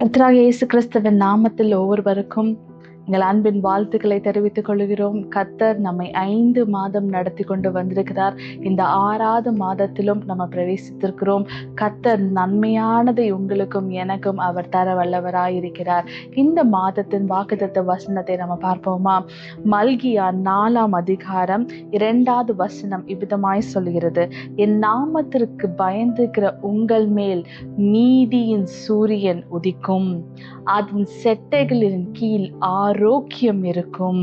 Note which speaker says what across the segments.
Speaker 1: கர்த்தராகிய இயேசு கிறிஸ்துவின் நாமத்தில் ஒவ்வொருவருக்கும் எங்கள் அன்பின் வாழ்த்துக்களை தெரிவித்துக் கொள்கிறோம். கர்த்தர் நம்மை 5 மாதம் நடத்தி கொண்டு வந்திருக்கிறார். இந்த 6வது மாதத்திலும் நம்ம பிரவேசித்திருக்கிறோம். கர்த்தர் நன்மையானதை உங்களுக்கும் எனக்கும் அவர் தர வல்லவராயிருக்கிறார். இந்த மாதத்தின் வாக்குத்தத்த வசனத்தை நம்ம பார்ப்போமா? மல்கியா 4ஆம் அதிகாரம் 2வது வசனம் இவ்விதமாய் சொல்கிறது, என் நாமத்திற்கு பயந்திருக்கிற உங்கள் மேல் நீதியின் சூரியன் உதிக்கும், அதன் செட்டைகளின் கீழ் ஆரோக்கியம் இருக்கும்,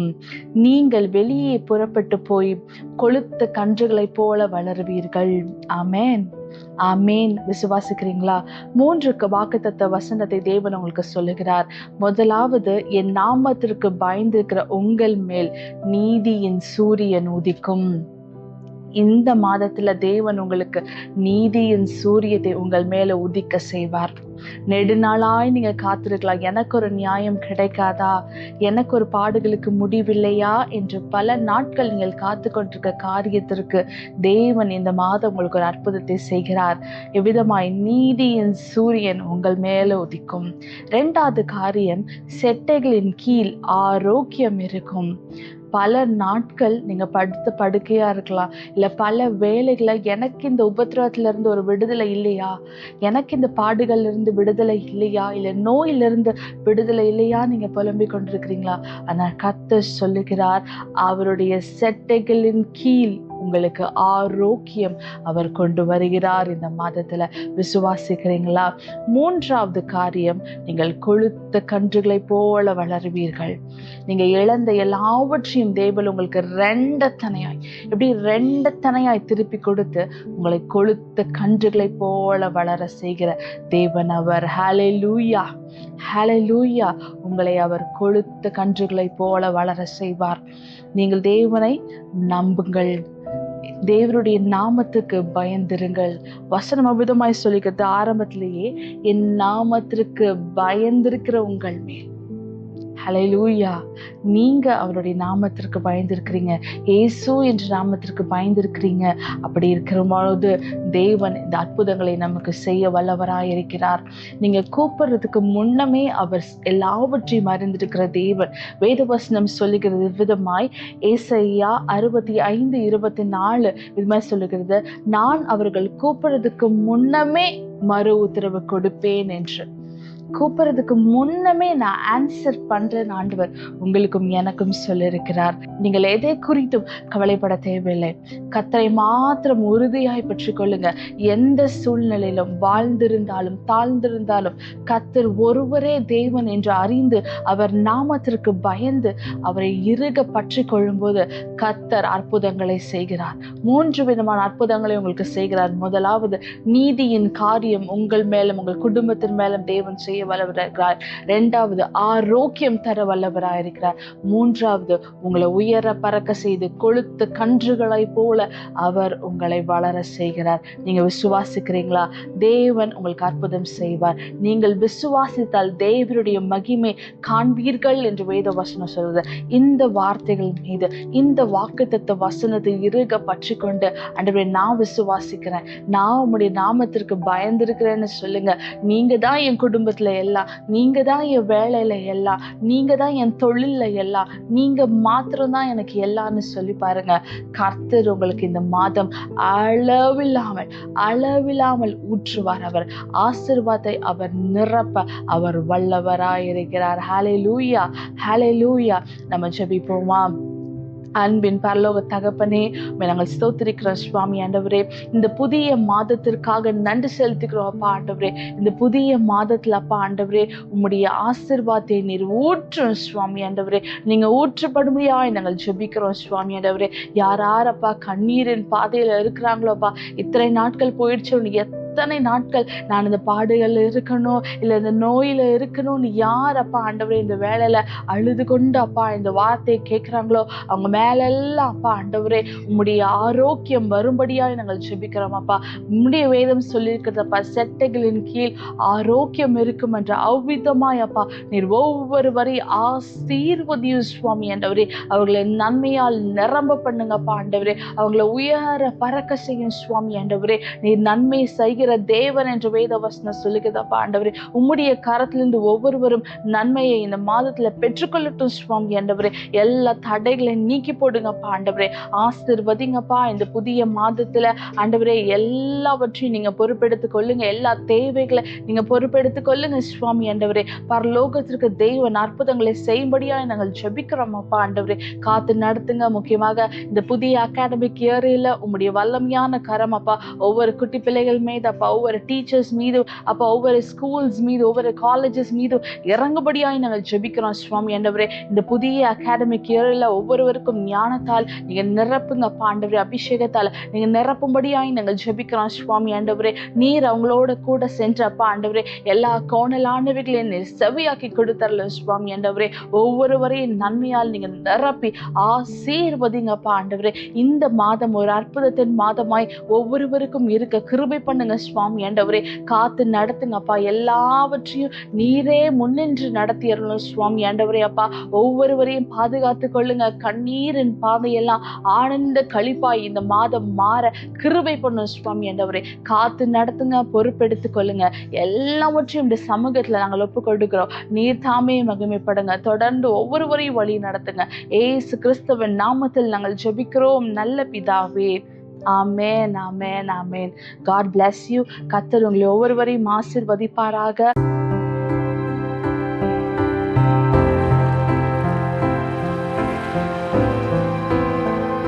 Speaker 1: நீங்கள் வெளியே புறப்பட்டு போய் கொழுத்த கன்றுகளைப் போல வளருவீர்கள். ஆமேன், ஆமேன். விசுவாசிக்கிறீங்களா? 3 வாக்குத்தத்த வசனத்தை தேவன் உங்களுக்கு சொல்லுகிறார். முதலாவது, என் நாமத்திற்கு பயந்திருக்கிற உங்கள் மேல் நீதியின் சூரியன் உதிக்கும். இந்த மாதத்துல தேவன் உங்களுக்கு நீதியின் சூரியத்தை உங்கள் மேல உதிக்க செய்வார். நெடுநாளாய் நீங்க காத்திருக்கலாம், எனக்கு ஒரு நியாயம் கிடைக்காதா, எனக்கு ஒரு பாடுகளுக்கு முடிவில்லையா என்று பல நாட்கள் நீங்கள் காத்து கொண்டிருக்க காரியத்திற்கு தேவன் இந்த மாதம் உங்களுக்கு ஒரு அற்புதத்தை செய்கிறார். எவ்விதமாய் நீதியின் சூரியன் உங்கள் மேல உதிக்கும். 2வது காரியம், செட்டைகளின் கீழ் ஆரோக்கியம் இருக்கும். பல நாட்கள் நீங்க படுக்கையா இருக்கலாம், இல்ல பல வேலைகளை, எனக்கு இந்த உபத்திரவத்துல இருந்து ஒரு விடுதலை இல்லையா, எனக்கு இந்த பாடுகள்ல இருந்து விடுதலை இல்லையா, இல்ல நோயிலிருந்து விடுதலை இல்லையா நீங்க புலம்பிக் கொண்டிருக்கிறீங்களா? ஆனா கர்த்தர் சொல்லுகிறார், அவருடைய செட்டைகளின் கீழ் உங்களுக்கு ஆரோக்கியம் அவர் கொண்டு வருகிறார் இந்த மாதத்துல. விசுவாசிக்கிறீங்களா? 3வது காரியம், நீங்கள் கொழுத்த கன்றுகளை போல வளருவீர்கள். நீங்க இழந்த எல்லாவற்றையும் தேவன் உங்களுக்கு 2 தனையாய், எப்படி 2 தனையாய் திருப்பி கொடுத்து உங்களை கொழுத்த கன்றுகளை போல வளர செய்கிற தேவன் அவர். ஹல்லேலூயா, ஹல்லேலூயா. உங்களை அவர் கொழுத்த கன்றுகளை போல வளர செய்வார். நீங்கள் தேவனை நம்புங்கள், தேவனுடைய நாமத்துக்கு பயந்திருங்கள். வசனம் அவ்விதமாய் சொல்லிக்கிறது ஆரம்பத்திலேயே, என் நாமத்திற்கு பயந்திருக்கிற உங்கள் மேல். ஹல்லேலூயா. நீங்க அவருடைய நாமத்திற்கு பயந்திருக்கிறீங்க, இயேசு என்ற நாமத்திற்கு பயந்திருக்கிறீங்க. அப்படி இருக்கிற பொழுது தேவன் இந்த அற்புதங்களை நமக்கு செய்ய வல்லவராயிருக்கிறார். நீங்க கூப்பிடுறதுக்கு முன்னமே அவர் எல்லாவற்றையும் அறிந்திருக்கிற தேவன். வேதவசனம் சொல்லுகிறது விதமாய், ஏசாயா 65:24 இது மாதிரி சொல்லுகிறது, நான் அவர்கள் கூப்பிடுறதுக்கு முன்னமே மறு உத்தரவு கொடுப்பேன் என்று. கூப்பிடுறதுக்கு முன்னமே நான் ஆன்சர் பண்றேன் ஆண்டவர் உங்களுக்கும் எனக்கும் சொல்லியிருக்கிறார். நீங்கள் எதை குறித்தும் கவலைப்பட தேவையில்லை. கர்த்தரை மாத்திரம் உறுதியாய் பற்றிக் கொள்ளுங்க. எந்த சூழ்நிலையிலும் வாழ்ந்திருந்தாலும் தாழ்ந்திருந்தாலும் கர்த்தர் ஒருவரே தேவன் என்று அறிந்து அவர் நாமத்திற்கு பயந்து அவரை இறுக பற்றி கொள்ளும் போது கர்த்தர் அற்புதங்களை செய்கிறார். 3 விதமான அற்புதங்களை உங்களுக்கு செய்கிறார். முதலாவது, நீதியின் காரியம் உங்கள் மேலும் உங்கள் குடும்பத்தின் மேலும் தேவன் செய்ய வல்லவராயிருக்கிறார். 2வது, ஆரோக்கியம் தர வல்லவராயிருக்கிறார். 3வது, உங்களை உயர பறக்க செய்து கொழுத்த கன்றுகளை போல அவர் உங்களை வளர செய்கிறார். நீங்க விசுவாசிக்கிறீங்களா? தேவன் உங்களுக்கு அற்புதம் செய்வார். நீங்கள் விசுவாசித்தால் தேவனுடைய மகிமை காண்பீர்கள் என்று வேத வசனம் சொல்வது. இந்த வார்த்தைகள் மீது, இந்த வாக்குத்தத்த வசனத்தை இறுக பற்றி கொண்டு, ஆண்டவரே நான் விசுவாசிக்கிறேன், நான் உம்முடைய நாமத்திற்கு பயந்திருக்கிறேன்னு சொல்லுங்க. நீங்க தான் என் குடும்பத்துல எல்லாம், நீங்க தான் என் வேலையில எல்லாம், நீங்க தான் என் தொழில எல்லாம், நீங்க மாத்திரம்தான் எனக்கு எல்லாம்னு சொல்லி பாருங்க. கர்த்தர் உங்களுக்கு இந்த மாதம் அளவில்லாமல் ஊற்றுவார். அவர் ஆசீர்வாதத்தை அவர் நிரப்ப அவர் வல்லவராயிருக்கிறார். ஹல்லேலூயா, ஹல்லேலூயா. நம்ம ஜெபிப்போமா? அன்பின் பரலோக தகப்பனே, நாங்கள் ஸ்தோத்திரிக்கிறோம் சுவாமி ஆண்டவரே. இந்த புதிய மாதத்திற்காக நன்றி செலுத்திக்கிறோம் அப்பா ஆண்டவரே. இந்த புதிய மாதத்துல அப்பா ஆண்டவரே உம்முடைய ஆசீர்வாதத்தை நீர் ஊற்றும் சுவாமி ஆண்டவரே. நீங்க ஊற்றப்படும்படியாய் நாங்கள் ஜெபிக்கிறோம் சுவாமி ஆண்டவரே. யாரப்பா கண்ணீரின் பாதையில இருக்கிறாங்களோப்பா, இத்தனை நாட்கள் போயிடுச்சு, எத்தனை நாட்கள் நான் இந்த பாடுகள்ல இருக்கணும், இல்ல இந்த நோயில இருக்கணும்னு யாரப்பா ஆண்டவரே இந்த வேலையில அழுது கொண்டு அப்பா இந்த வார்த்தையை கேட்கிறாங்களோ அவங்க மேலெல்லாம் அப்பா ஆண்டவரே உம்முடைய ஆரோக்கியம் வரும்படியாய் நாங்கள் ஜெபிக்கிறோம் அப்பா. உம்முடைய வேதம் சொல்லியிருக்கிறதப்பா, செட்டைகளின் கீழ் ஆரோக்கியம் இருக்கும் என்ற அவ்விதமாய் அப்பா நீர் ஒவ்வொருவரையும் ஆசீர்வதியும் சுவாமி ஆண்டவரே. அவர்களை நன்மையால் நிரம்ப பண்ணுங்கப்பா ஆண்டவரே. அவங்களை உயர பறக்க செய்யும் சுவாமி ஆண்டவரே. நீர் நன்மை செய்கிற செய்கிற தேவன் என்று வேத வசனம் சொல்லுகிறதப்பா ஆண்டவரே. உம்முடைய கரத்திலிருந்து ஒவ்வொருவரும் நன்மையை இந்த மாதத்துல பெற்றுக்கொள்ளட்டும் சுவாமி ஆண்டவரே. எல்லா தடைகளையும் நீக்கி போடுங்கப்பா ஆண்டவரே. ஆசீர்வதிங்கப்பா இந்த புதிய மாதத்துல ஆண்டவரே. எல்லாவற்றையும் நீங்க பொறுப்பெடுத்துக் கொள்ளுங்க. எல்லா தேவைகளை நீங்க பொறுப்பெடுத்துக் கொள்ளுங்க சுவாமி ஆண்டவரே. பரலோகத்திற்கு தெய்வன் அற்புதங்களை செய்யும்படியா நாங்கள் ஜெபிக்கிறோம் அப்பா ஆண்டவரே. காத்து நடத்துங்க. முக்கியமாக இந்த புதிய அகாடமிக் இயரில் உம்முடைய வல்லமையான கரம் அப்பா ஒவ்வொரு குட்டி பிள்ளைகள் மீது அப்பா, ஒவ்வொரு டீச்சர்ஸ் மீது அப்பா, ஒவ்வொரு ஸ்கூல்ஸ் மீது, ஒவ்வொரு காலேஜஸ் மீது இறங்குபடியாய் நாங்கள் ஜெபிக்கிறோம் சுவாமி ஆண்டவரே. இந்த புதிய அகாடமிக் இயரில் ஒவ்வொருவருக்கும் ஞானத்தால் நீங்க நிரப்புங்க அப்பா ஆண்டவரே. அபிஷேகத்தால் நீங்க நிரப்பும்படியாய் நாங்கள் ஜெபிக்கிறோம் சுவாமி ஆண்டவரே. நீர் அவங்களோட கூட சென்றப்பா ஆண்டவரே. எல்லா கோணலானவைகளையும் நீர் செவியாக்கி கொடுத்தரல சுவாமி ஆண்டவரே. ஒவ்வொருவரையும் நன்மையால் நீங்க நிரப்பி ஆசீர்வதிங்கப்பா ஆண்டவரே. இந்த மாதம் ஒரு அற்புதத்தின் மாதமாய் ஒவ்வொருவருக்கும் இருக்க கிருபை பண்ணுங்க சுவாமி ஆண்டவரே. காத்து நடத்துங்கப்பா. எல்லாவற்றையும் நீரே முன்னின்று நடத்தியறணும் சுவாமி ஆண்டவரே. அப்பா ஒவ்வொருவரையும் பாதுகாத்து கொள்ளுங்க. கண்ணீரின் பாதையெல்லாம் ஆனந்த களிப்பாய் இந்த மாதம் மாற கிருபை பண்ணும் சுவாமி ஆண்டவரே. காத்து நடத்துங்க, பொறுப்பெடுத்துக் கொள்ளுங்க. எல்லாவற்றையும் இந்த சமூகத்துல நாங்கள் ஒப்புக் கொடுக்கிறோம். நீர் தாமே மகிமைப்படுங்க. தொடர்ந்து ஒவ்வொருவரையும் வழி நடத்துங்க. ஏசு கிறிஸ்துவின் நாமத்தில் நாங்கள் ஜெபிக்கிறோம் நல்ல பிதாவே. ஆமென், ஆமென், ஆமென். God bless you. கர்த்தர் உங்களை ஒவ்வொருவரையும் ஆசீர்வதிப்பாராக.